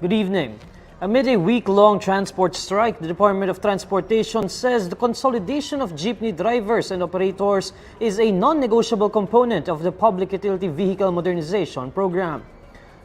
Good evening. Amid a week-long transport strike, the Department of Transportation says the consolidation of jeepney drivers and operators is a non-negotiable component of the Public Utility Vehicle Modernization Program.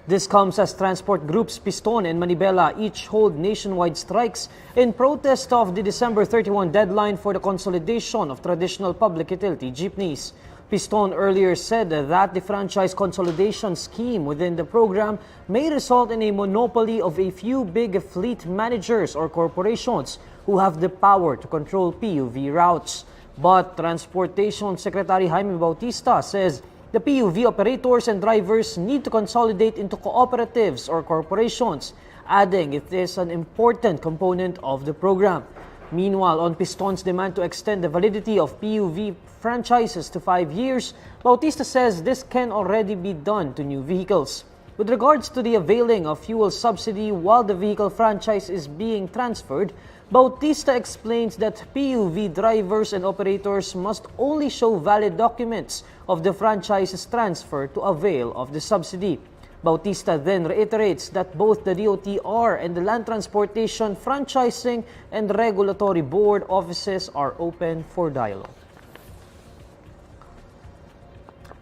This comes as transport groups Piston and Manibela each hold nationwide strikes in protest of the December 31 deadline for the consolidation of traditional public utility jeepneys. Piston earlier said that the franchise consolidation scheme within the program may result in a monopoly of a few big fleet managers or corporations who have the power to control PUV routes. But Transportation Secretary Imee Bautista says the PUV operators and drivers need to consolidate into cooperatives or corporations, adding it is an important component of the program. Meanwhile, on Piston's demand to extend the validity of PUV franchises to 5 years, Bautista says this can already be done to new vehicles. With regards to the availing of fuel subsidy while the vehicle franchise is being transferred, Bautista explains that PUV drivers and operators must only show valid documents of the franchise's transfer to avail of the subsidy. Bautista then reiterates that both the DOTR and the Land Transportation Franchising and Regulatory Board offices are open for dialogue.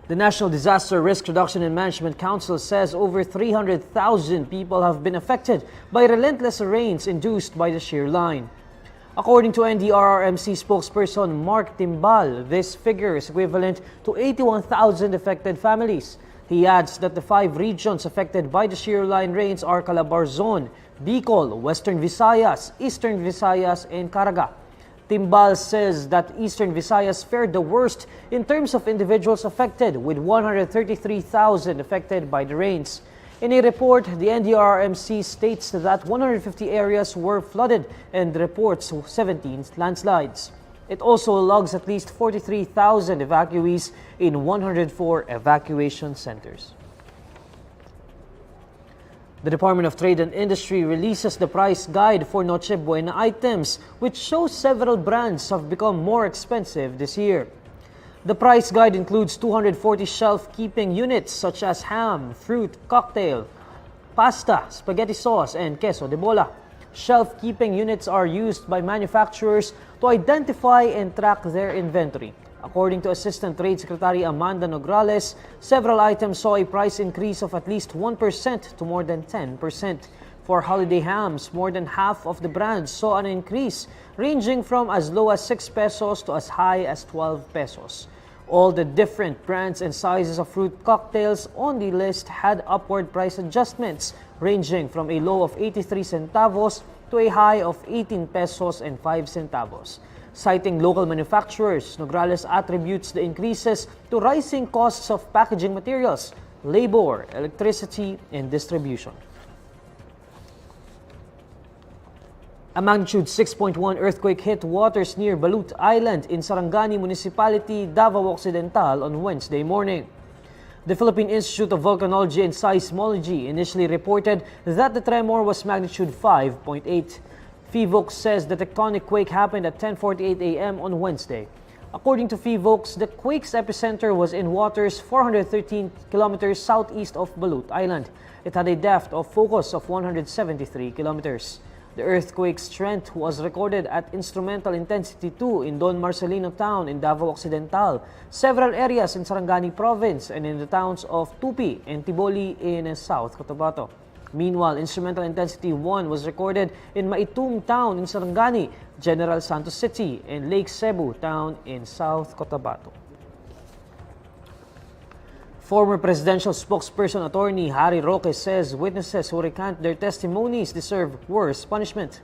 The National Disaster Risk Reduction and Management Council says over 300,000 people have been affected by relentless rains induced by the shear line. According to NDRRMC spokesperson Mark Timbal, this figure is equivalent to 81,000 affected families. He adds that the 5 regions affected by the shear line rains are Calabarzon, Bicol, Western Visayas, Eastern Visayas, and Caraga. Timbal says that Eastern Visayas fared the worst in terms of individuals affected, with 133,000 affected by the rains. In a report, the NDRRMC states that 150 areas were flooded and reports 17 landslides. It also logs at least 43,000 evacuees in 104 evacuation centers. The Department of Trade and Industry releases the price guide for noche, buena items, which shows several brands have become more expensive this year. The price guide includes 240 shelf-keeping units such as ham, fruit, cocktail, pasta, spaghetti sauce, and queso de bola. Shelf-keeping units are used by manufacturers to identify and track their inventory. According to Assistant Trade Secretary Amanda Nograles, several items saw a price increase of at least 1% to more than 10%. For holiday hams, more than half of the brands saw an increase, ranging from as low as 6 pesos to as high as 12 pesos. All the different brands and sizes of fruit cocktails on the list had upward price adjustments, ranging from a low of 83 centavos to a high of 18 pesos and 5 centavos. Citing local manufacturers, Nograles attributes the increases to rising costs of packaging materials, labor, electricity, and distribution. A magnitude 6.1 earthquake hit waters near Balut Island in Sarangani Municipality, Davao Occidental on Wednesday morning. The Philippine Institute of Volcanology and Seismology initially reported that the tremor was magnitude 5.8. PHIVOLCS says the tectonic quake happened at 10:48 a.m. on Wednesday. According to PHIVOLCS, the quake's epicenter was in waters 413 kilometers southeast of Balut Island. It had a depth of focus of 173 kilometers. The earthquake's strength was recorded at instrumental intensity 2 in Don Marcelino town in Davao Occidental, several areas in Sarangani province, and in the towns of Tupi and Tiboli in South Cotabato. Meanwhile, instrumental intensity 1 was recorded in Maitum town in Sarangani, General Santos City, and Lake Cebu town in South Cotabato. Former presidential spokesperson attorney Harry Roque says witnesses who recant their testimonies deserve worse punishment.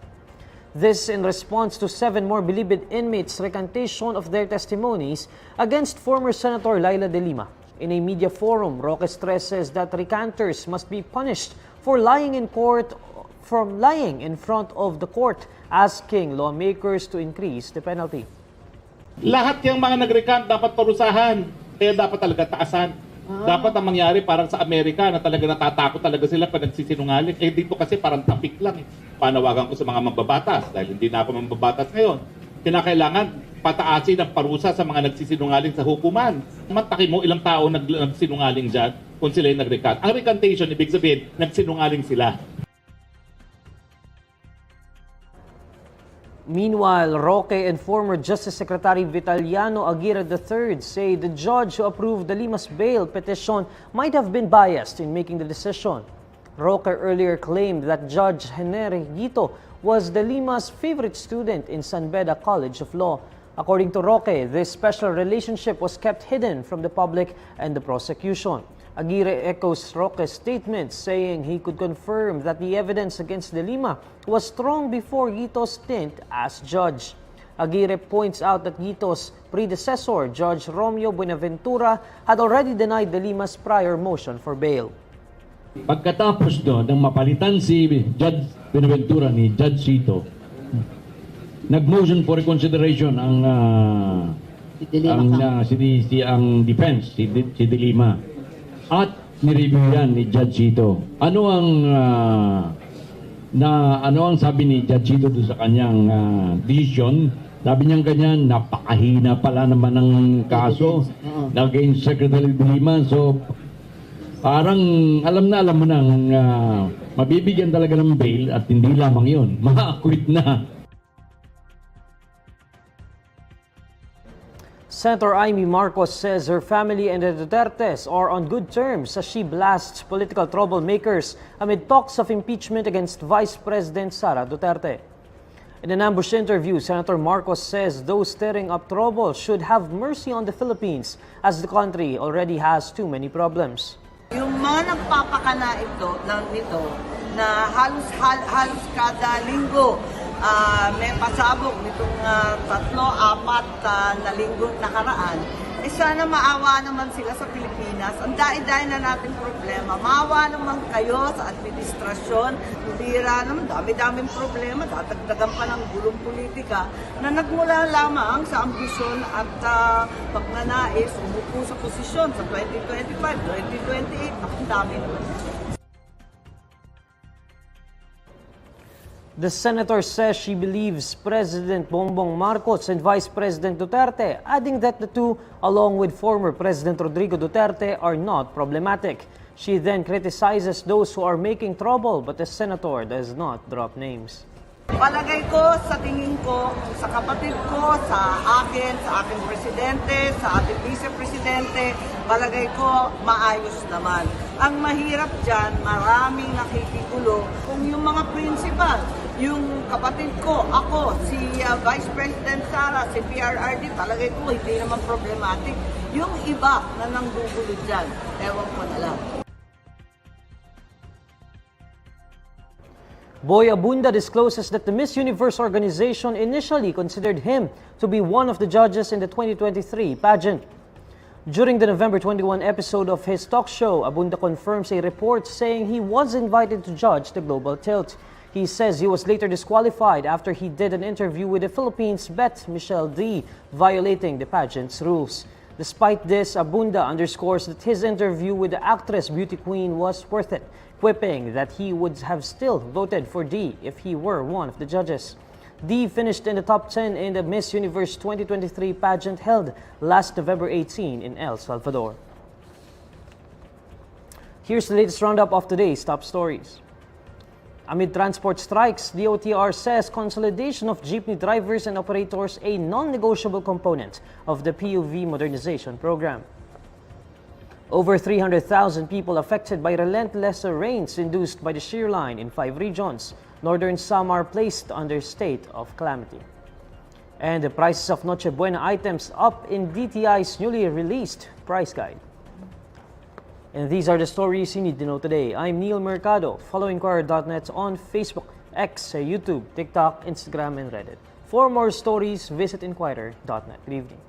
This in response to 7 more believed inmates' recantation of their testimonies against former Senator Laila de Lima. In a media forum, Roque stresses that recanters must be punished for lying in front of the court, asking lawmakers to increase the penalty. Lahat yung mga nag-recant dapat parusahan, kaya dapat talaga taasan. Dapat ang mangyari parang sa Amerika na talaga natatakot talaga sila pag nagsisinungaling. Eh dito kasi parang tapik lang. Panawagan ko sa mga mambabatas dahil hindi na ako mambabatas ngayon. Kinakailangan pataasin ang parusa sa mga nagsisinungaling sa hukuman. Mantaki mo ilang tao nagsinungaling dyan kung sila yung nag-recant. Ang recantation, ibig sabihin, nagsinungaling sila. Meanwhile, Roque and former Justice Secretary Vitaliano Aguirre III say the judge who approved the Lima's bail petition might have been biased in making the decision. Roque earlier claimed that Judge Henry Guito was the Lima's favorite student in San Beda College of Law. According to Roque, this special relationship was kept hidden from the public and the prosecution. Aguirre echoes Roque's statement, saying he could confirm that the evidence against De Lima was strong before Guito's stint as judge. Aguirre points out that Guito's predecessor, Judge Romeo Buenaventura, had already denied De Lima's prior motion for bail. Pagkatapos doon, nang mapalitan si Judge Buenaventura ni Judge Cito, nag-motion for reconsideration ang defense, si De Lima. At nireview yan ni Judge Cito. Ano ang sabi ni Judge Cito doon sa kanyang decision? Sabi niya ganyan, napakahina pala naman ng kaso against Secretary De Lima. So, parang alam mo nang mabibigyan talaga ng bail at hindi lamang yun, ma-acquit na. Senator Imee Marcos says her family and the Dutertes are on good terms as she blasts political troublemakers amid talks of impeachment against Vice President Sara Duterte. In an ambush interview, Senator Marcos says those stirring up trouble should have mercy on the Philippines as the country already has too many problems. Yung mga nagpapakana nito na halos kada linggo may pasabog nitong 3-4 na linggo nakaraan, sana maawa naman sila sa Pilipinas. Ang dai-dai na natin problema. Maawa naman kayo sa administrasyon. Bira naman, dami-daming problema. Dadagdagan pa ng gulong politika na nagmula lamang sa ambisyon at pagnanais umupo sa posisyon sa 2025, 2028. Ang dami naman. The senator says she believes President Bongbong Marcos and Vice President Duterte, adding that the two, along with former President Rodrigo Duterte, are not problematic. She then criticizes those who are making trouble, but the senator does not drop names. Palagay ko, sa tingin ko, sa kapatid ko, sa aking presidente, sa ating vice-presidente, palagay ko, maayos naman. Ang mahirap dyan, maraming nakikigulo kung yung mga principal, yung kapatid ko, ako, si Vice President Sara, si PRRD, palagay ko, hindi naman problematic. Yung iba na nanggugulo dyan, ewan ko na lang. Boy Abunda discloses that the Miss Universe organization initially considered him to be one of the judges in the 2023 pageant. During the November 21 episode of his talk show, Abunda confirms a report saying he was invited to judge the global tilt. He says he was later disqualified after he did an interview with the Philippines' Beth Michelle D, violating the pageant's rules. Despite this, Abunda underscores that his interview with the actress beauty queen was worth it, quipping that he would have still voted for D if he were one of the judges. D finished in the top 10 in the Miss Universe 2023 pageant held last November 18 in El Salvador. Here's the latest roundup of today's top stories. Amid transport strikes, the OTR says consolidation of jeepney drivers and operators a non-negotiable component of the PUV modernization program. Over 300,000 people affected by relentless rains induced by the shear line in 5 regions. Northern Samar placed under state of calamity. And the prices of noche buena items up in DTI's newly released price guide. And these are the stories you need to know today. I'm Neil Mercado. Follow INQUIRER.net on Facebook, X, YouTube, TikTok, Instagram, and Reddit. For more stories, visit INQUIRER.net. Good evening.